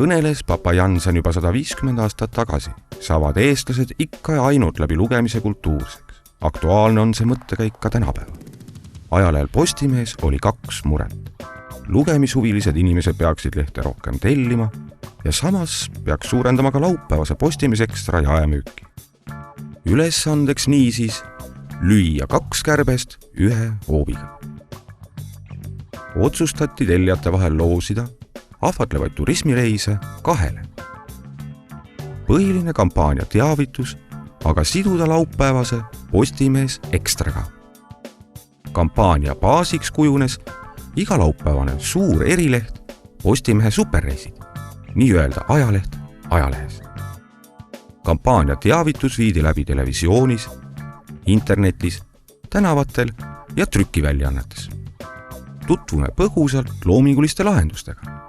kõneles papa Jansen juba 150 aastat tagasi, saavad eestlased ikka ja ainult läbi lugemise kultuurseks. Aktuaalne on see mõttekäik ka tänapäeval. Ajalehel Postimees oli 2 muret. Lugemishuvilised inimesed peaksid lehte rohkem tellima ja samas peaks suurendama ka laupäevase Postimees Ekstra jaemüüki. Ülesandeks niisiis lüüa 2 kärbest 1 hoobiga. Otsustati tellijate vahel loosida ahvatlevaid turismireise 2. Põhiline kampaania teavitus, aga siduda laupäevase Postimees Ekstraga. Kampaania baasiks kujunes igalaupäevane suur erileht Postimehe superreisid, nii öelda ajaleht ajalehes. Kampaania teavitus viidi läbi televisioonis, internetis, tänavatel ja trükiväljaannetes. Tutvume põgusalt loominguliste lahendustega.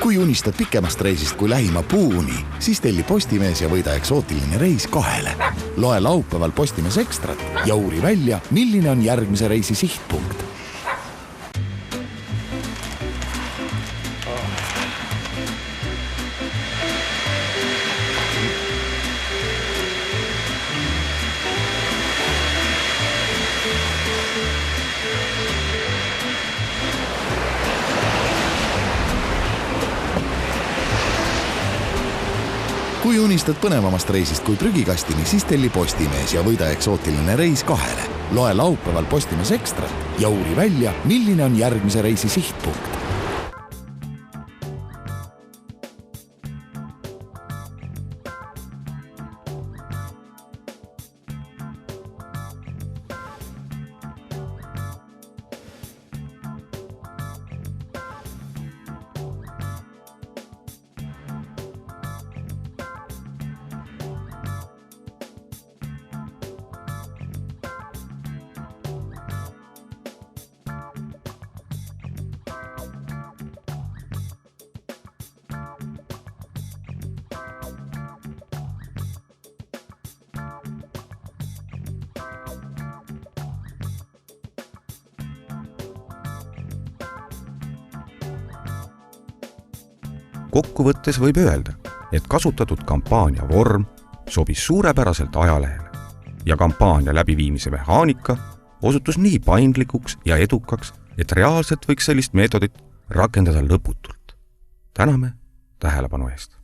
Kui unistad pikemast reisist kui lähima puuni, siis telli Postimees ja võida eksootiline reis 2. Loe laupäeval Postimees Ekstrat ja uuri välja, milline on järgmise reisi sihtpunkt. Kui unistad põnevamast reisist kui prügikastini, siis telli Postimees ja võida eksootiline reis 2. Loe laupäeval Postimees Ekstrat ja uuri välja, milline on järgmise reisi sihtpunkt. Kokkuvõttes võib öelda, et kasutatud kampaania vorm sobis suurepäraselt ajalehele ja kampaania läbiviimise mehaanika osutus nii paindlikuks ja edukaks, et reaalselt võiks sellist meetodit rakendada lõputult. Täname tähelepanu eest!